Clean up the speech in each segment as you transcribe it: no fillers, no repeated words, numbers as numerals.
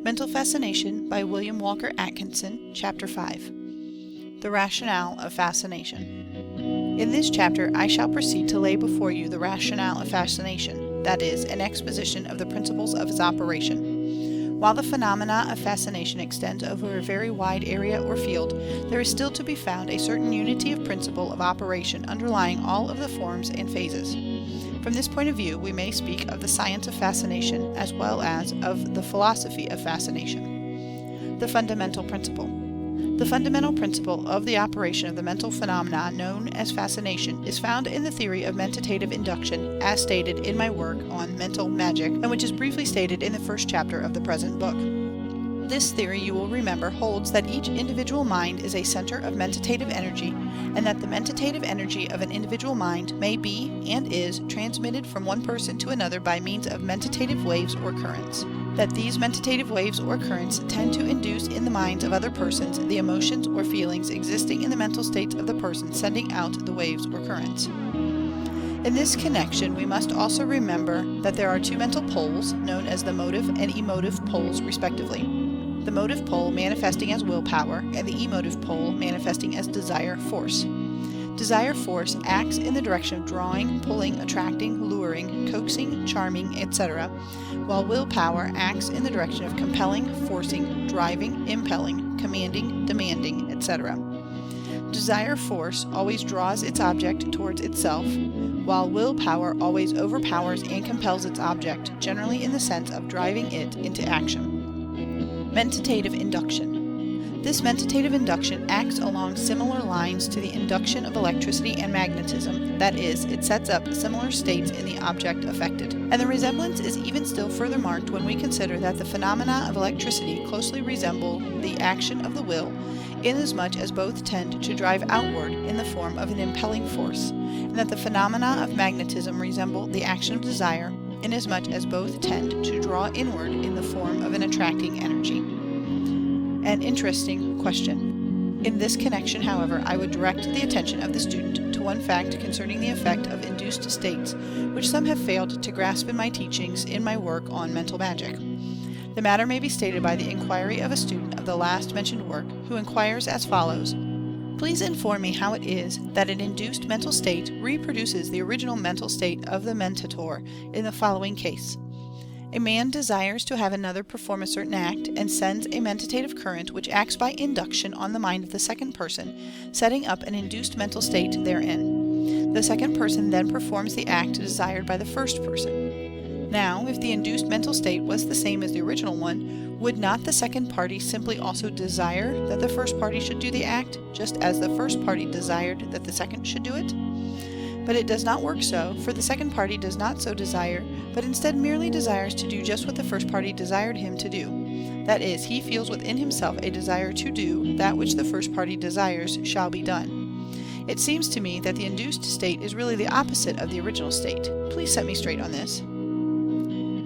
Mental Fascination by William Walker Atkinson, Chapter 5. The Rationale of Fascination. In this chapter, I shall proceed to lay before you the rationale of fascination, that is, an exposition of the principles of its operation. While the phenomena of fascination extends over a very wide area or field, there is still to be found a certain unity of principle of operation underlying all of the forms and phases. From this point of view, we may speak of the science of fascination as well as of the philosophy of fascination. The fundamental principle. The fundamental principle of the operation of the mental phenomena known as fascination is found in the theory of mentative induction as stated in my work on mental magic, and which is briefly stated in the first chapter of the present book. This theory, you will remember, holds that each individual mind is a center of mentative energy, and that the mentative energy of an individual mind may be, and is, transmitted from one person to another by means of mentative waves or currents. That these mentative waves or currents tend to induce in the minds of other persons the emotions or feelings existing in the mental states of the person sending out the waves or currents. In this connection, we must also remember that there are two mental poles, known as the motive and emotive poles respectively. The motive pole manifesting as willpower, and the emotive pole manifesting as desire force. Desire force acts in the direction of drawing, pulling, attracting, luring, coaxing, charming, etc., while willpower acts in the direction of compelling, forcing, driving, impelling, commanding, demanding, etc. Desire force always draws its object towards itself, while willpower always overpowers and compels its object, generally in the sense of driving it into action. Mentative induction. This mentative induction acts along similar lines to the induction of electricity and magnetism, that is, it sets up similar states in the object affected. And the resemblance is even still further marked when we consider that the phenomena of electricity closely resemble the action of the will, inasmuch as both tend to drive outward in the form of an impelling force, and that the phenomena of magnetism resemble the action of desire, inasmuch as both tend to draw inward in the form of an attracting energy. An interesting question. In this connection, however, I would direct the attention of the student to one fact concerning the effect of induced states, which some have failed to grasp in my teachings in my work on mental magic. The matter may be stated by the inquiry of a student of the last mentioned work, who inquires as follows: "Please inform me how it is that an induced mental state reproduces the original mental state of the mentator in the following case. A man desires to have another perform a certain act, and sends a mentative current which acts by induction on the mind of the second person, setting up an induced mental state therein. The second person then performs the act desired by the first person. Now, if the induced mental state was the same as the original one, would not the second party simply also desire that the first party should do the act, just as the first party desired that the second should do it? But it does not work so, for the second party does not so desire, but instead merely desires to do just what the first party desired him to do. That is, he feels within himself a desire to do that which the first party desires shall be done. It seems to me that the induced state is really the opposite of the original state. Please set me straight on this."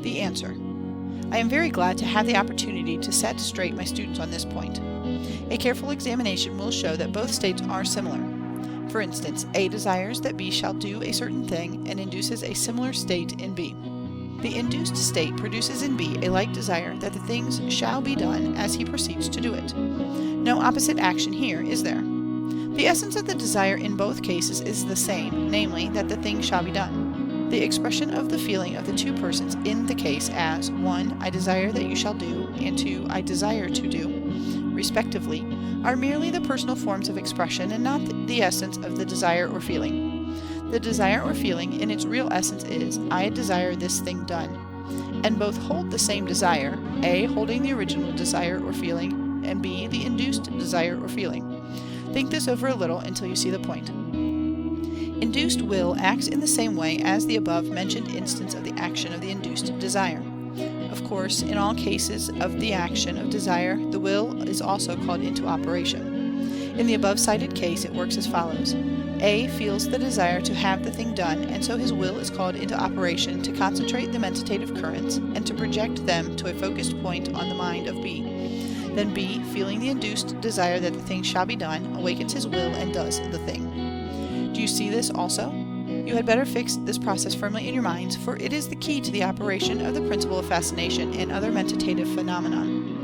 The answer. I am very glad to have the opportunity to set straight my students on this point. A careful examination will show that both states are similar. For instance, A desires that B shall do a certain thing and induces a similar state in B. The induced state produces in B a like desire that the things shall be done as he proceeds to do it. No opposite action here, is there? The essence of the desire in both cases is the same, namely, that the thing shall be done. The expression of the feeling of the two persons in the case as 1. I desire that you shall do, and 2. I desire to do, respectively, are merely the personal forms of expression and not the essence of the desire or feeling. The desire or feeling in its real essence is, I desire this thing done. And both hold the same desire, A holding the original desire or feeling, and B the induced desire or feeling. Think this over a little until you see the point. Induced will acts in the same way as the above mentioned instance of the action of the induced desire. Of course, in all cases of the action of desire, the will is also called into operation. In the above cited case, it works as follows. A feels the desire to have the thing done, and so his will is called into operation to concentrate the mentative currents and to project them to a focused point on the mind of B. Then B, feeling the induced desire that the thing shall be done, awakens his will and does the thing. Do you see this also? You had better fix this process firmly in your minds, for it is the key to the operation of the principle of fascination and other mentative phenomenon.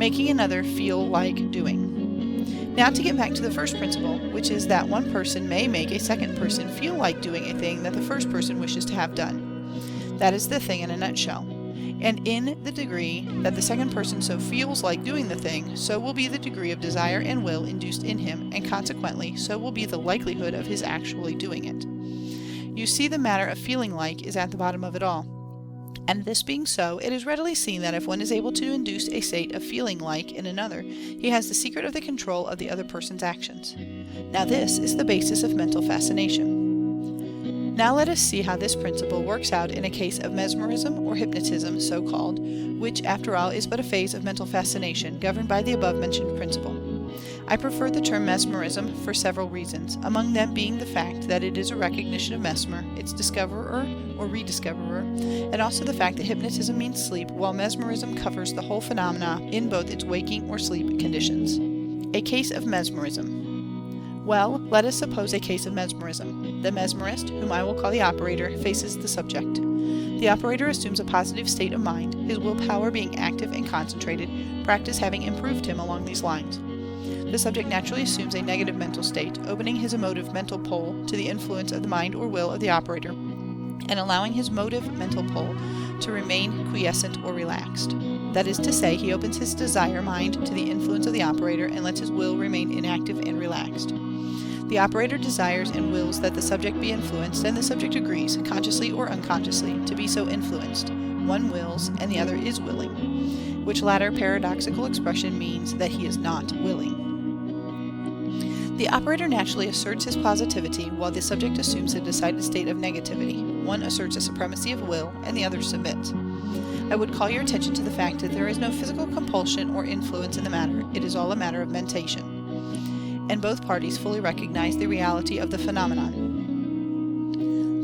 making another feel like doing. Now to get back to the first principle, which is that one person may make a second person feel like doing a thing that the first person wishes to have done. That is the thing in a nutshell. And in the degree that the second person so feels like doing the thing, so will be the degree of desire and will induced in him, and consequently, so will be the likelihood of his actually doing it. You see, the matter of feeling like is at the bottom of it all. And this being so, it is readily seen that if one is able to induce a state of feeling like in another, he has the secret of the control of the other person's actions. Now this is the basis of mental fascination. Now let us see how this principle works out in a case of mesmerism or hypnotism, so called, which after all is but a phase of mental fascination governed by the above-mentioned principle. I prefer the term mesmerism for several reasons, among them being the fact that it is a recognition of Mesmer, its discoverer or rediscoverer, and also the fact that hypnotism means sleep, while mesmerism covers the whole phenomena in both its waking or sleep conditions. A case of mesmerism. Well, let us suppose a case of mesmerism. The mesmerist, whom I will call the operator, faces the subject. The operator assumes a positive state of mind, his willpower being active and concentrated, practice having improved him along these lines. The subject naturally assumes a negative mental state, opening his emotive mental pole to the influence of the mind or will of the operator, and allowing his motive mental pole to remain quiescent or relaxed. That is to say, he opens his desire mind to the influence of the operator and lets his will remain inactive and relaxed. The operator desires and wills that the subject be influenced, and the subject agrees, consciously or unconsciously, to be so influenced. One wills, and the other is willing, which latter paradoxical expression means that he is not willing. The operator naturally asserts his positivity, while the subject assumes a decided state of negativity. One asserts a supremacy of will, and the other submits. I would call your attention to the fact that there is no physical compulsion or influence in the matter. It is all a matter of mentation. And both parties fully recognize the reality of the phenomenon.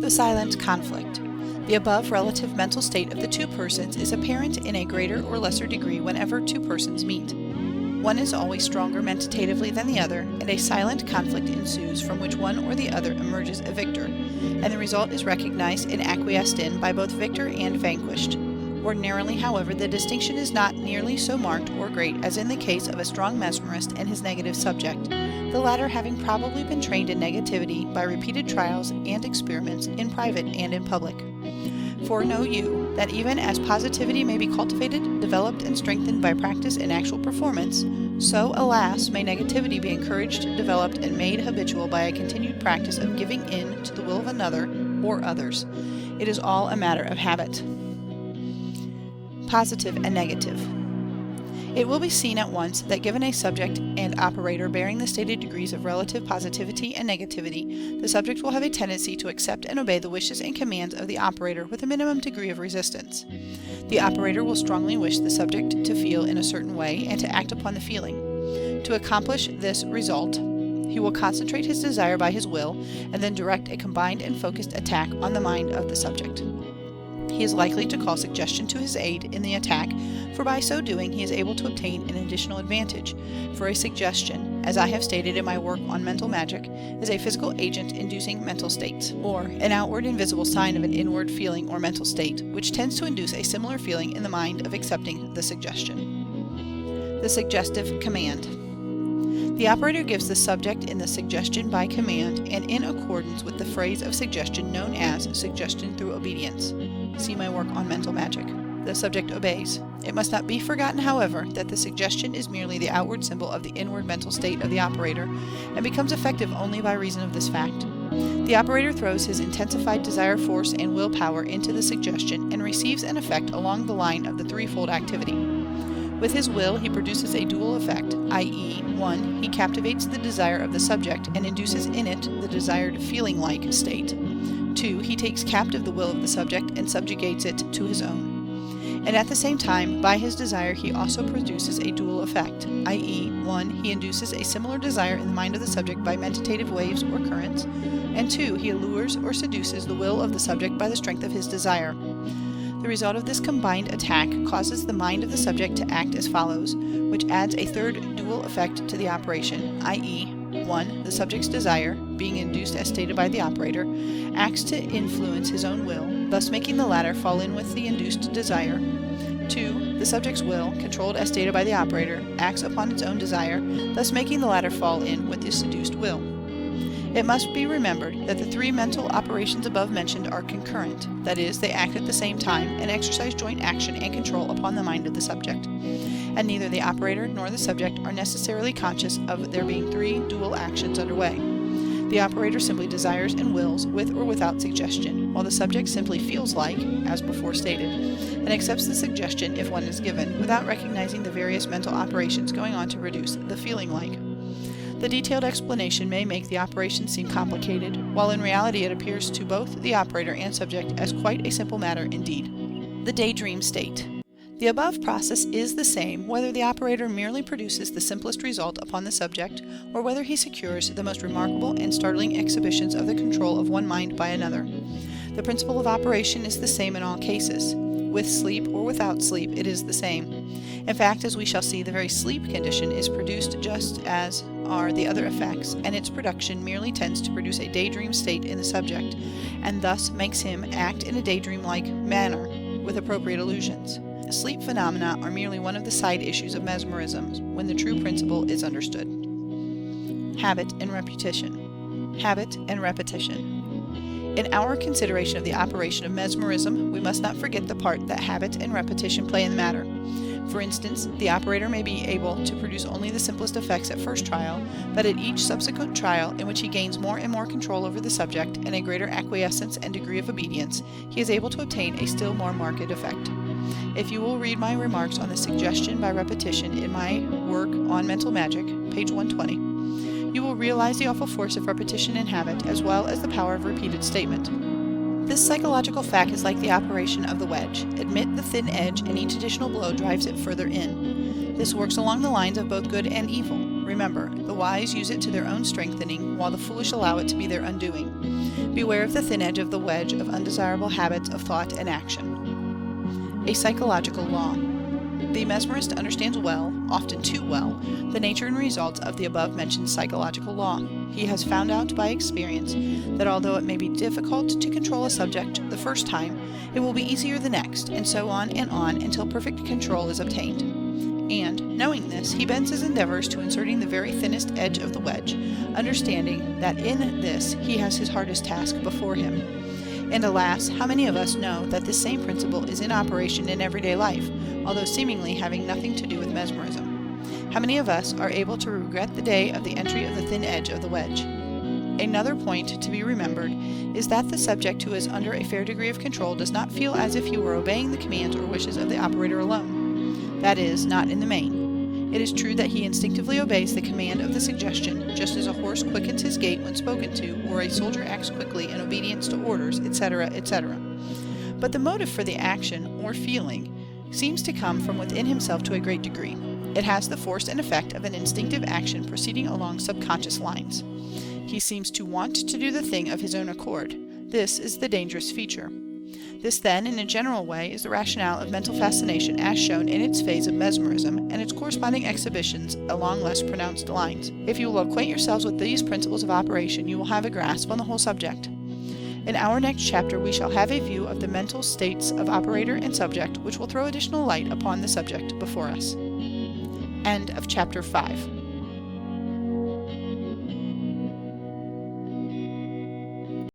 The silent conflict. The above relative mental state of the two persons is apparent in a greater or lesser degree whenever two persons meet. One is always stronger mentatively than the other, and a silent conflict ensues from which one or the other emerges a victor, and the result is recognized and acquiesced in by both victor and vanquished. Ordinarily, however, the distinction is not nearly so marked or great as in the case of a strong mesmerist and his negative subject, the latter having probably been trained in negativity by repeated trials and experiments in private and in public. For know you that even as positivity may be cultivated, developed, and strengthened by practice and actual performance, so, alas, may negativity be encouraged, developed, and made habitual by a continued practice of giving in to the will of another or others. It is all a matter of habit. Positive and negative. It will be seen at once that given a subject and operator bearing the stated degrees of relative positivity and negativity, the subject will have a tendency to accept and obey the wishes and commands of the operator with a minimum degree of resistance. The operator will strongly wish the subject to feel in a certain way and to act upon the feeling. To accomplish this result, he will concentrate his desire by his will, and then direct a combined and focused attack on the mind of the subject. He is likely to call suggestion to his aid in the attack, for by so doing he is able to obtain an additional advantage, for a suggestion, as I have stated in my work on mental magic, is a physical agent inducing mental states, or an outward invisible sign of an inward feeling or mental state, which tends to induce a similar feeling in the mind of accepting the suggestion. The suggestive command. The operator gives the subject in the suggestion by command and in accordance with the phrase of suggestion known as suggestion through obedience. See my work on mental magic. The subject obeys. It must not be forgotten, however, that the suggestion is merely the outward symbol of the inward mental state of the operator, and becomes effective only by reason of this fact. The operator throws his intensified desire force and willpower into the suggestion and receives an effect along the line of the threefold activity. With his will, he produces a dual effect, i.e., 1. He captivates the desire of the subject and induces in it the desired feeling-like state. 2. He takes captive the will of the subject and subjugates it to his own. And at the same time, by his desire, he also produces a dual effect, i.e., 1. He induces a similar desire in the mind of the subject by mentative waves or currents, and 2. He allures or seduces the will of the subject by the strength of his desire. The result of this combined attack causes the mind of the subject to act as follows, which adds a third dual effect to the operation, i.e., 1. The subject's desire, being induced as stated by the operator, acts to influence his own will, thus making the latter fall in with the induced desire. 2. The subject's will, controlled as stated by the operator, acts upon its own desire, thus making the latter fall in with the seduced will. It must be remembered that the three mental operations above mentioned are concurrent, that is, they act at the same time and exercise joint action and control upon the mind of the subject. And neither the operator nor the subject are necessarily conscious of there being three dual actions underway. The operator simply desires and wills, with or without suggestion, while the subject simply feels like, as before stated, and accepts the suggestion if one is given, without recognizing the various mental operations going on to produce the feeling like. The detailed explanation may make the operation seem complicated, while in reality it appears to both the operator and subject as quite a simple matter indeed. The daydream state. The above process is the same whether the operator merely produces the simplest result upon the subject, or whether he secures the most remarkable and startling exhibitions of the control of one mind by another. The principle of operation is the same in all cases. With sleep or without sleep, it is the same. In fact, as we shall see, the very sleep condition is produced just as are the other effects, and its production merely tends to produce a daydream state in the subject, and thus makes him act in a daydream-like manner, with appropriate illusions. Sleep phenomena are merely one of the side issues of mesmerism, when the true principle is understood. Habit and repetition. Habit and repetition. In our consideration of the operation of mesmerism, we must not forget the part that habit and repetition play in the matter. For instance, the operator may be able to produce only the simplest effects at first trial, but at each subsequent trial, in which he gains more and more control over the subject and a greater acquiescence and degree of obedience, he is able to obtain a still more marked effect. If you will read my remarks on the suggestion by repetition in my work on Mental Magic, page 120, you will realize the awful force of repetition in habit, as well as the power of repeated statement. This psychological fact is like the operation of the wedge. Admit the thin edge, and each additional blow drives it further in. This works along the lines of both good and evil. Remember, the wise use it to their own strengthening, while the foolish allow it to be their undoing. Beware of the thin edge of the wedge of undesirable habits of thought and action. A psychological law. The mesmerist understands well, often too well, the nature and results of the above-mentioned psychological law. He has found out by experience that although it may be difficult to control a subject the first time, it will be easier the next, and so on until perfect control is obtained. And, knowing this, he bends his endeavors to inserting the very thinnest edge of the wedge, understanding that in this he has his hardest task before him. And alas, how many of us know that this same principle is in operation in everyday life, although seemingly having nothing to do with mesmerism? How many of us are able to regret the day of the entry of the thin edge of the wedge? Another point to be remembered is that the subject who is under a fair degree of control does not feel as if he were obeying the commands or wishes of the operator alone. That is, not in the main. It is true that he instinctively obeys the command of the suggestion, just as a horse quickens his gait when spoken to, or a soldier acts quickly in obedience to orders, etc., etc. But the motive for the action, or feeling, seems to come from within himself to a great degree. It has the force and effect of an instinctive action proceeding along subconscious lines. He seems to want to do the thing of his own accord. This is the dangerous feature. This, then, in a general way, is the rationale of mental fascination as shown in its phase of mesmerism and its corresponding exhibitions along less pronounced lines. If you will acquaint yourselves with these principles of operation, you will have a grasp on the whole subject. In our next chapter we shall have a view of the mental states of operator and subject, which will throw additional light upon the subject before us. End of chapter 5.